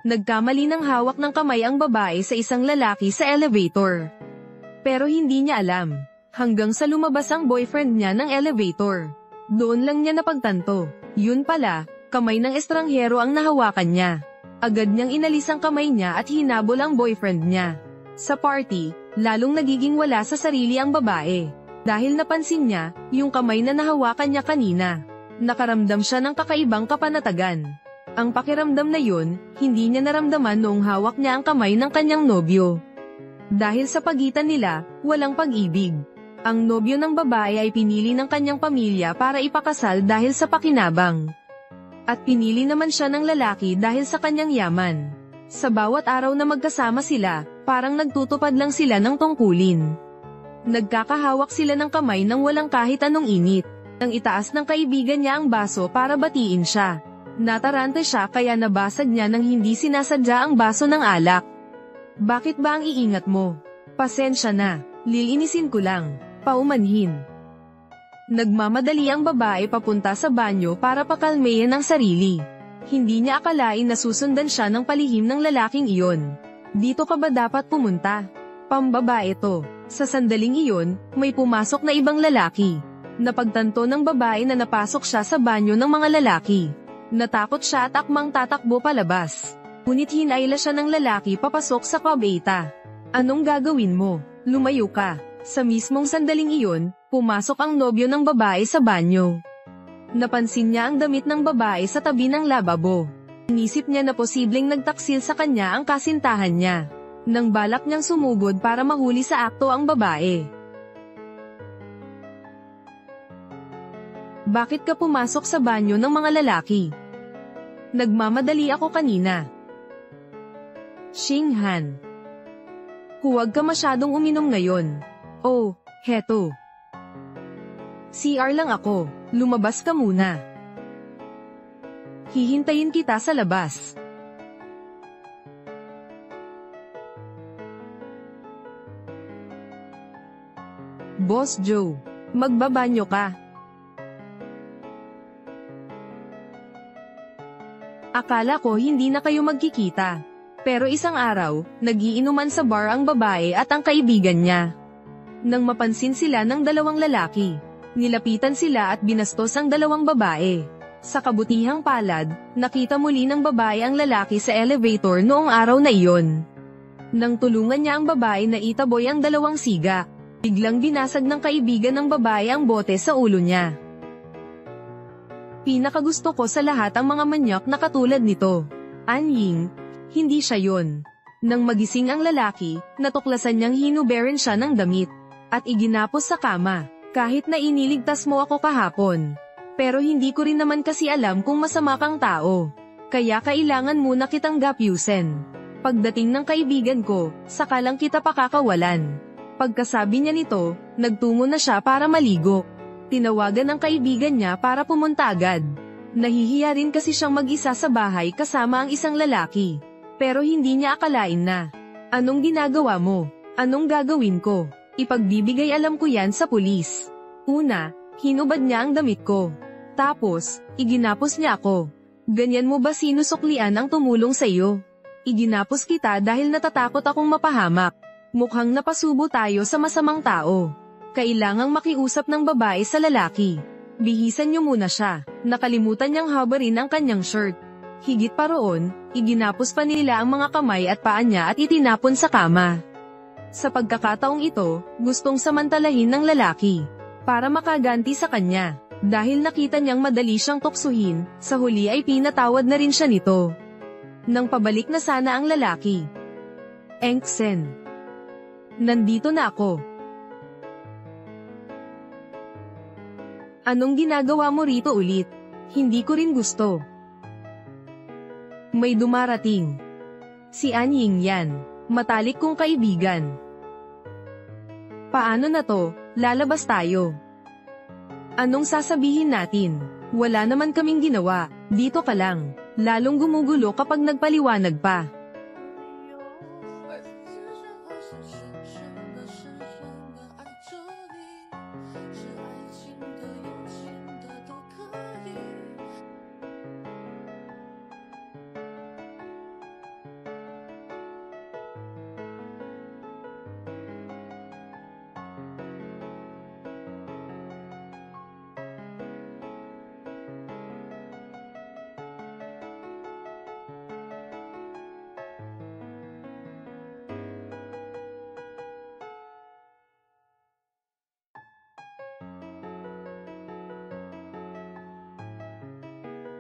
Nagkamali ng hawak ng kamay ang babae sa isang lalaki sa elevator. Pero hindi niya alam. Hanggang sa lumabas ang boyfriend niya ng elevator. Doon lang niya napagtanto. Yun pala, kamay ng estranghero ang nahawakan niya. Agad niyang inalis ang kamay niya at hinabol ang boyfriend niya. Sa party, lalong nagiging wala sa sarili ang babae. Dahil napansin niya, yung kamay na nahawakan niya kanina. Nakaramdam siya ng kakaibang kapanatagan. Ang pakiramdam na yun, hindi niya naramdaman noong hawak niya ang kamay ng kanyang nobyo. Dahil sa pagitan nila, walang pag-ibig. Ang nobyo ng babae ay pinili ng kanyang pamilya para ipakasal dahil sa pakinabang. At pinili naman siya ng lalaki dahil sa kanyang yaman. Sa bawat araw na magkasama sila, parang nagtutupad lang sila ng tungkulin. Nagkakahawak sila ng kamay nang walang kahit anong init. Nang itaas ng kaibigan niya ang baso para batiin siya. Natarante siya kaya nabasag niya nang hindi sinasadya ang baso ng alak. Bakit ba ang iingat mo? Pasensya na, lilinisin ko lang. Paumanhin. Nagmamadali ang babae papunta sa banyo para pakalmayan ang sarili. Hindi niya akalain na susundan siya ng palihim ng lalaking iyon. Dito ka ba dapat pumunta? Pambabae to. Sa sandaling iyon, may pumasok na ibang lalaki. Napagtanto ng babae na napasok siya sa banyo ng mga lalaki. Natakot siya at akmang tatakbo palabas. Ngunit hinayla siya ng lalaki papasok sa kabeta. Anong gagawin mo? Lumayo ka. Sa mismong sandaling iyon, pumasok ang nobyo ng babae sa banyo. Napansin niya ang damit ng babae sa tabi ng lababo. Inisip niya na posibleng nagtaksil sa kanya ang kasintahan niya. Nang balak niyang sumugod para mahuli sa akto ang babae. Bakit ka pumasok sa banyo ng mga lalaki? Nagmamadali ako kanina. Xinghan. Huwag ka masyadong uminom ngayon. Oh, heto. CR lang ako, lumabas ka muna. Hihintayin kita sa labas. Boss Joe, magbabanyo ka. Akala ko hindi na kayo magkikita. Pero isang araw, nagiinuman sa bar ang babae at ang kaibigan niya. Nang mapansin sila ng dalawang lalaki, nilapitan sila at binastos ang dalawang babae. Sa kabutihang palad, nakita muli ng babae ang lalaki sa elevator noong araw na iyon. Nang tulungan niya ang babae na itaboy ang dalawang siga, biglang binasag ng kaibigan ng babae ang bote sa ulo niya. Pinakagusto ko sa lahat ang mga manyak na katulad nito. Anying, hindi siya yon. Nang magising ang lalaki, natuklasan niyang hinuberan siya ng damit. At iginapos sa kama, kahit na iniligtas mo ako kahapon. Pero hindi ko rin naman kasi alam kung masama kang tao. Kaya kailangan muna kitang gapyusin. Pagdating ng kaibigan ko, saka lang kita pakakawalan. Pagkasabi niya nito, nagtungo na siya para maligo. Tinawagan ng kaibigan niya para pumunta agad. Nahihiya rin kasi siyang mag-isa sa bahay kasama ang isang lalaki. Pero hindi niya akalain na. Anong ginagawa mo? Anong gagawin ko? Ipagbibigay alam ko yan sa pulis. Una, hinubad niya ang damit ko. Tapos, iginapos niya ako. Ganyan mo ba sinusuklian ang tumulong sa iyo? Iginapos kita dahil natatakot akong mapahamak. Mukhang napasubo tayo sa masamang tao. Kailangang makiusap ng babae sa lalaki. Bihisan niyo muna siya. Nakalimutan niyang habarin ang kanyang shirt. Higit pa roon, iginapos pa nila ang mga kamay at paa niya at itinapon sa kama. Sa pagkakataong ito, gustong samantalahin ng lalaki. Para makaganti sa kanya. Dahil nakita niyang madali siyang tuksuhin, sa huli ay pinatawad na rin siya nito. Nang pabalik na sana ang lalaki. Engsen. Nandito na ako. Anong ginagawa mo rito ulit? Hindi ko rin gusto. May dumarating. Si Anying yan. Matalik kong kaibigan. Paano na to? Lalabas tayo. Anong sasabihin natin? Wala naman kaming ginawa. Dito ka lang. Lalong gumugulo kapag nagpaliwanag pa.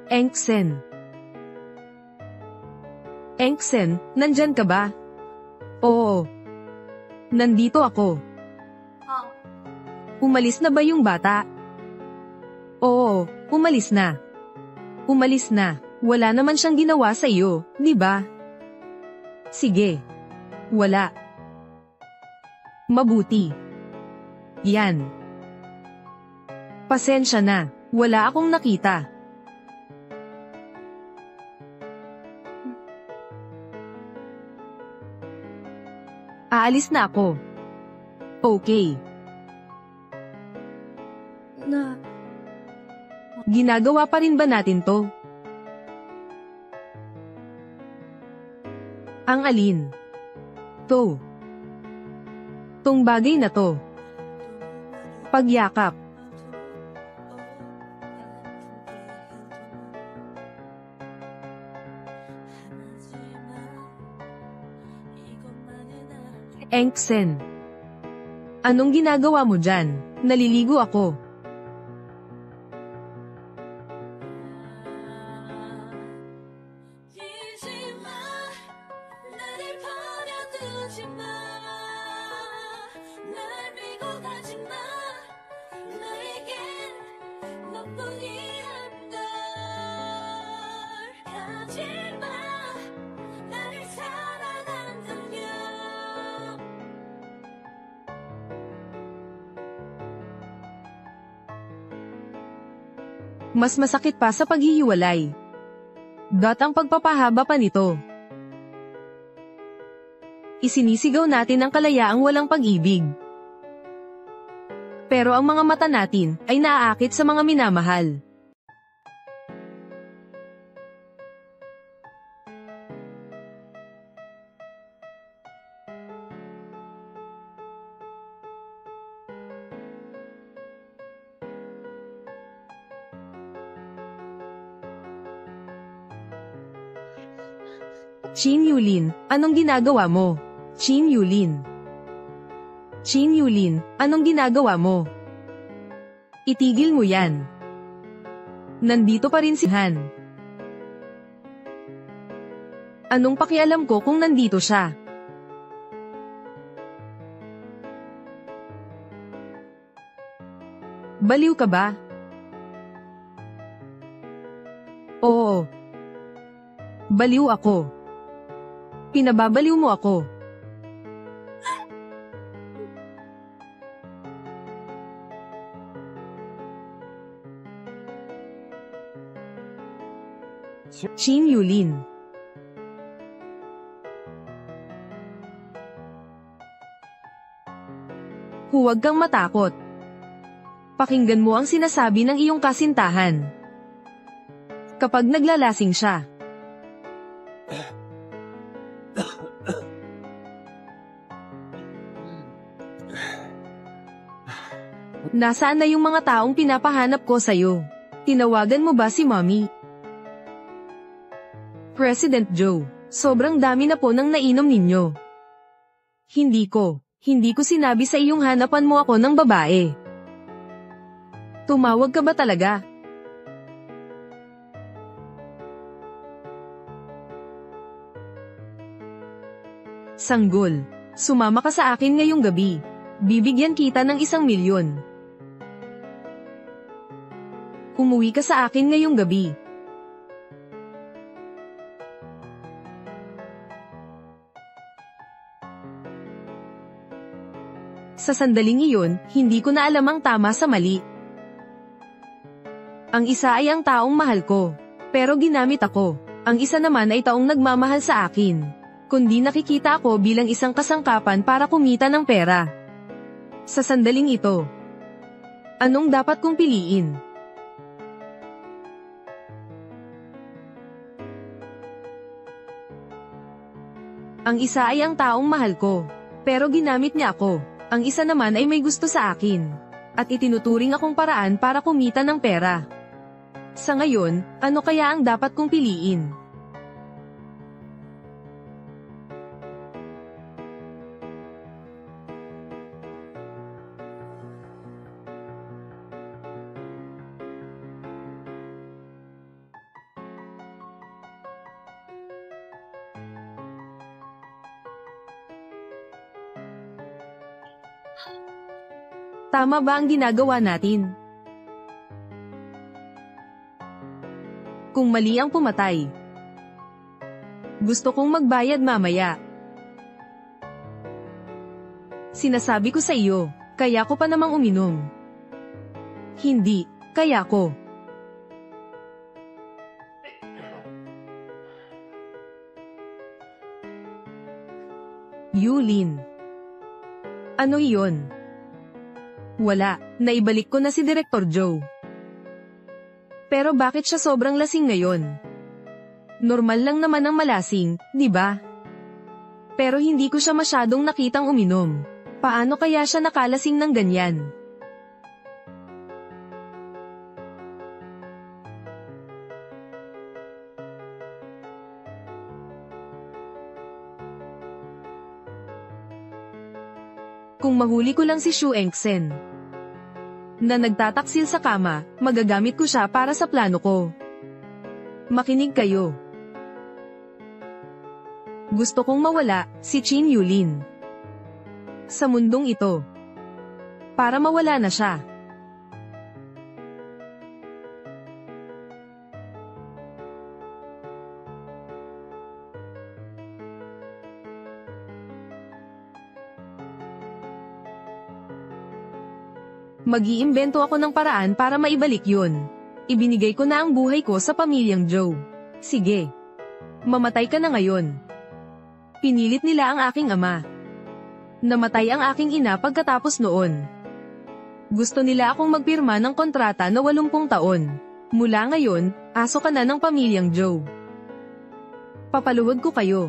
Engsen. Engsen, nandyan ka ba? Oo. Nandito ako. Umalis na ba yung bata? Oo, umalis na. Umalis na. Wala naman siyang ginawa sa iyo, di ba? Sige. Wala. Mabuti. Yan. Pasensya na. Wala akong nakita. Aalis na ako. Okay. Ginagawa pa rin ba natin to? Ang alin? To. Tong bagay na to. Pagyakap. Engsen. Anong ginagawa mo dyan? Naliligo ako. Mas masakit pa sa paghihiwalay. Ang pagpapahaba pa nito. Isinisigaw natin ang kalayaang walang pag-ibig. Pero ang mga mata natin ay naaakit sa mga minamahal. Chin Yulin, anong ginagawa mo? Chin Yulin. Chin Yulin, anong ginagawa mo? Itigil mo yan. Nandito pa rin si Han. Anong pakialam ko kung nandito siya? Baliw ka ba? Oo. Baliw ako. Pinababaliw mo ako. Chin Yulin. Huwag kang matakot. Pakinggan mo ang sinasabi ng iyong kasintahan. Kapag naglalasing siya. Nasaan na yung mga taong pinapahanap ko sa'yo? Tinawagan mo ba si Mommy? President Joe, sobrang dami na po nang nainom ninyo. Hindi ko sinabi sa iyong hanapan mo ako ng babae. Tumawag ka ba talaga? Sanggol, sumama ka sa akin ngayong gabi. Bibigyan kita ng 1,000,000. Umuwi ka sa akin ngayong gabi. Sa sandaling iyon, hindi ko na alam ang tama sa mali. Ang isa ay ang taong mahal ko, pero ginamit ako. Ang isa naman ay taong nagmamahal sa akin, kundi nakikita ako bilang isang kasangkapan para kumita ng pera. Sa sandaling ito, anong dapat kong piliin? Ang isa ay ang taong mahal ko, pero ginamit niya ako. Ang isa naman ay may gusto sa akin, at itinuturing akong paraan para kumita ng pera. Sa ngayon, ano kaya ang dapat kong piliin? Tama ba ang ginagawa natin? Kung mali ang pumatay, gusto kong magbayad mamaya. Sinasabi ko sa iyo, kaya ko pa namang uminom. Hindi, kaya ko. Yulin. Ano iyon? Wala, naibalik ko na si Director Joe. Pero bakit siya sobrang lasing ngayon? Normal lang naman ang malasing, di ba? Pero hindi ko siya masyadong nakitang uminom. Paano kaya siya nakalasing ng ganyan? Kung mahuli ko lang si Shu Engsen na nagtataksil sa kama, magagamit ko siya para sa plano ko. Makinig kayo. Gusto kong mawala si Qin Yulin sa mundong ito. Para mawala na siya. Mag-iimbento ako ng paraan para maibalik yun. Ibinigay ko na ang buhay ko sa pamilyang Joe. Sige. Mamatay ka na ngayon. Pinilit nila ang aking ama. Namatay ang aking ina pagkatapos noon. Gusto nila akong magpirma ng kontrata na 80 taon. Mula ngayon, aso ka na ng pamilyang Joe. Papaluhod ko kayo.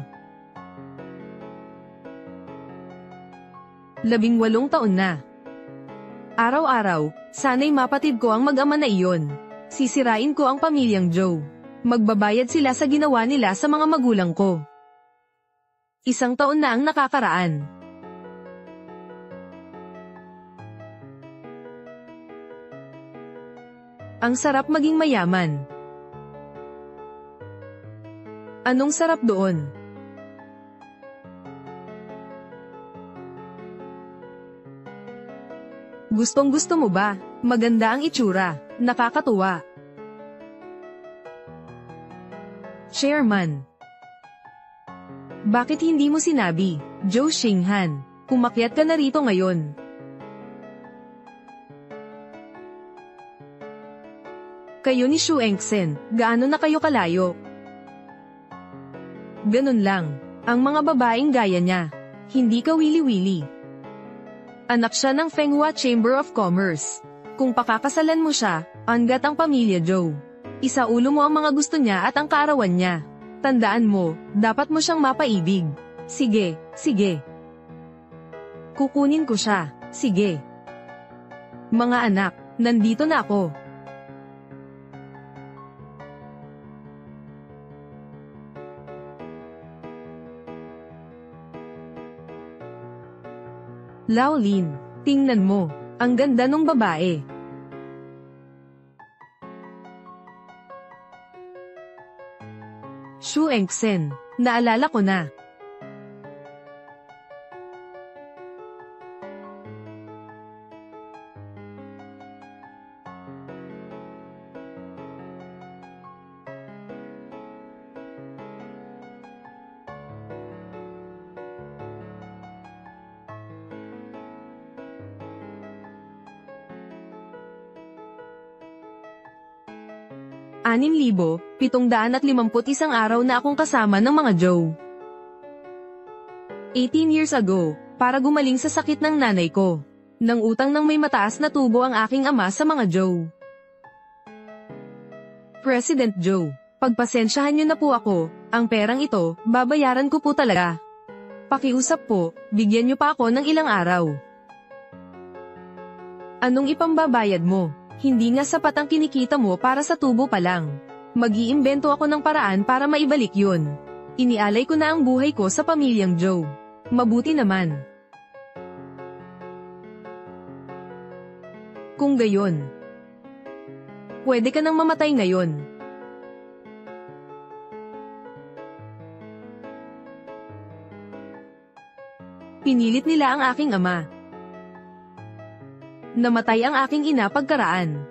18 taon na. Araw-araw, sana'y mapatid ko ang mag-ama na iyon. Sisirain ko ang pamilyang Joe. Magbabayad sila sa ginawa nila sa mga magulang ko. 1 taon na ang nakakaraan. Ang sarap maging mayaman. Anong sarap doon? Gustong-gusto mo ba? Maganda ang itsura, nakakatuwa. Chairman. Bakit hindi mo sinabi, Joe Xinghan, umakyat ka na rito ngayon? Kayo ni Shu Engsen, gaano na kayo kalayo? Ganun lang, ang mga babaeng gaya niya. Hindi ka wili-wili. Anak siya ng Fenghua Chamber of Commerce. Kung pakakasalan mo siya, anggat ang pamilya Joe. Isaulo mo ang mga gusto niya at ang kaarawan niya. Tandaan mo, dapat mo siyang mapaibig. Sige, sige. Kukunin ko siya, sige. Mga anak, nandito na ako. Laolin, tingnan mo, ang ganda nung babae. Shu Engsen, naalala ko na. ₱6,751 araw na akong kasama ng mga Joe. 18 years ago, para gumaling sa sakit ng nanay ko. Nang utang ng may mataas na tubo ang aking ama sa mga Joe. President Joe, pagpasensyahan niyo na po ako, ang perang ito, babayaran ko po talaga. Pakiusap po, bigyan niyo pa ako ng ilang araw. Anong ipambabayad mo? Hindi nga sapat ang kinikita mo para sa tubo pa lang. Mag-iimbento ako ng paraan para maibalik yun. Inialay ko na ang buhay ko sa pamilyang Joe. Mabuti naman. Kung gayon, pwede ka nang mamatay ngayon. Pinilit nila ang aking ama. Namatay ang aking ina pagkaraan.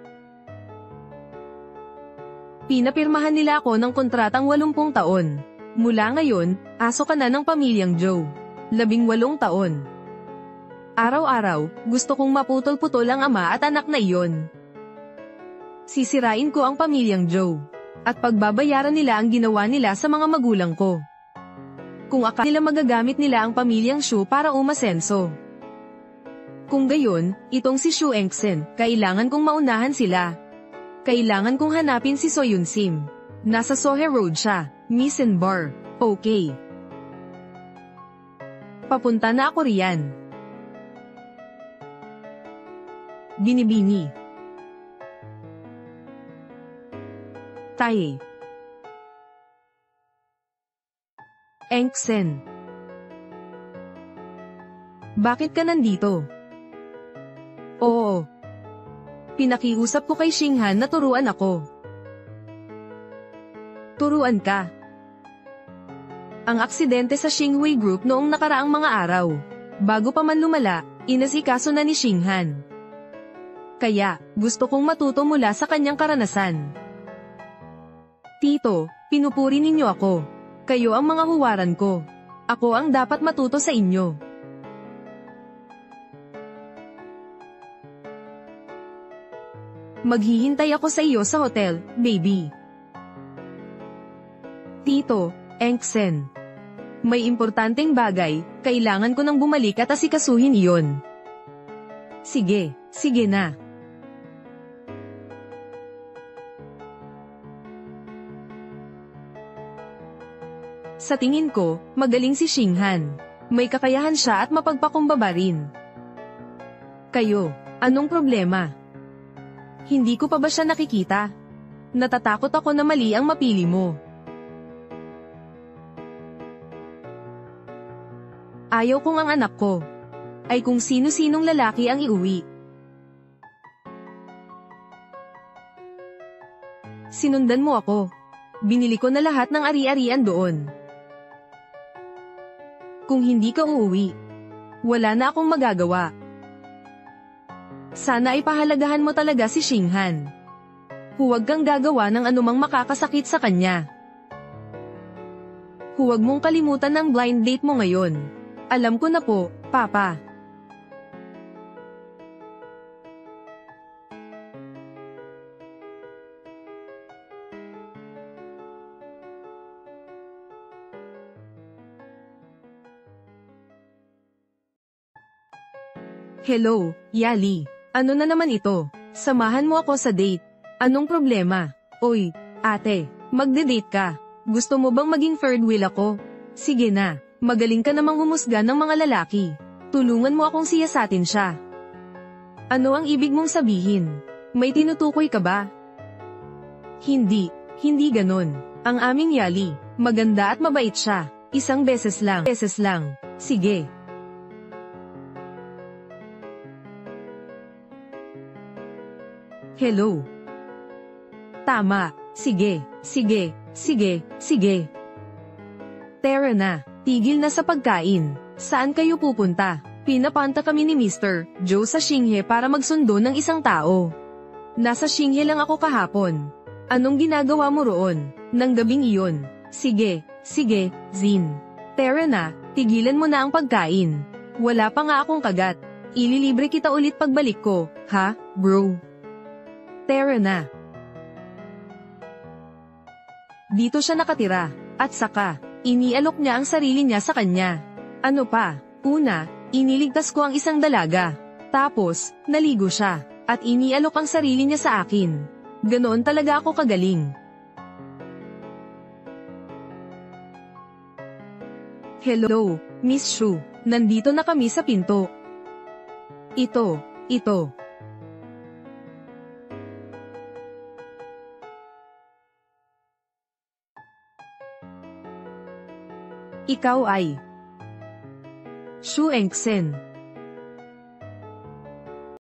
Pinapirmahan nila ako ng kontratang 80 taon. Mula ngayon, aso ka na ng pamilyang Joe. 18 taon. Araw-araw, gusto kong maputol-putol ang ama at anak na iyon. Sisirain ko ang pamilyang Joe. At pagbabayaran nila ang ginawa nila sa mga magulang ko. Kung akala nila magagamit nila ang pamilyang Shu para umasenso. Kung gayon, itong si Shu Engsen, kailangan kong maunahan sila. Kailangan kong hanapin si Soyun Sim. Nasa Sohe Road siya, Misen Bar. Okay. Papunta na ako riyan. Binibini. Tae. Engsen. Bakit ka nandito? Oo. Pinakiusap ko kay Xinghan na turuan ako. Turuan ka. Ang aksidente sa Xinghui Group noong nakaraang mga araw. Bago pa man lumala, inasikaso na ni Xinghan. Kaya, gusto kong matuto mula sa kanyang karanasan. Tito, pinupuri ninyo ako. Kayo ang mga huwaran ko. Ako ang dapat matuto sa inyo. Maghihintay ako sa iyo sa hotel, baby. Tito, Engsen. May importanteng bagay, kailangan ko nang bumalik at asikasuhin iyon. Sige, sige na. Sa tingin ko, magaling si Xinghan. May kakayahan siya at mapagpakumbaba rin. Kayo, anong problema? Hindi ko pa ba siya nakikita? Natatakot ako na mali ang mapili mo. Ayaw kong ang anak ko ay kung sino-sinong lalaki ang iuwi. Sinundan mo ako. Binili ko na lahat ng ari-arian doon. Kung hindi ka uuwi, wala na akong magagawa. Sana ay pahalagahan mo talaga si Xinghan. Huwag kang gagawa ng anumang makakasakit sa kanya. Huwag mong kalimutan ang blind date mo ngayon. Alam ko na po, Papa. Hello, Yali. Ano na naman ito? Samahan mo ako sa date. Anong problema? Oy, ate, magde-date ka. Gusto mo bang maging third wheel ako? Sige na, magaling ka namang humusga ng mga lalaki. Tulungan mo akong siyasatin siya. Ano ang ibig mong sabihin? May tinutukoy ka ba? Hindi ganon. Ang aming Yali, maganda at mabait siya. Isang beses lang. Sige. Hello. Tama, sige. Tara na, tigil na sa pagkain. Saan kayo pupunta? Pinapanta kami ni Mr. Joe sa Xinghe para magsundo ng isang tao. Nasa Xinghe lang ako kahapon. Anong ginagawa mo roon, nang gabing iyon? Sige, Zin. Tara na, tigilan mo na ang pagkain. Wala pa nga akong kagat. Ililibre kita ulit pagbalik ko, ha, bro? Tara na. Dito siya nakatira, at saka, inialok niya ang sarili niya sa kanya. Ano pa? Una, iniligtas ko ang isang dalaga. Tapos, naligo siya, at inialok ang sarili niya sa akin. Ganoon talaga ako kagaling. Hello, Miss Shu. Nandito na kami sa pinto. Ito. Ikaw ay Shu Engsen.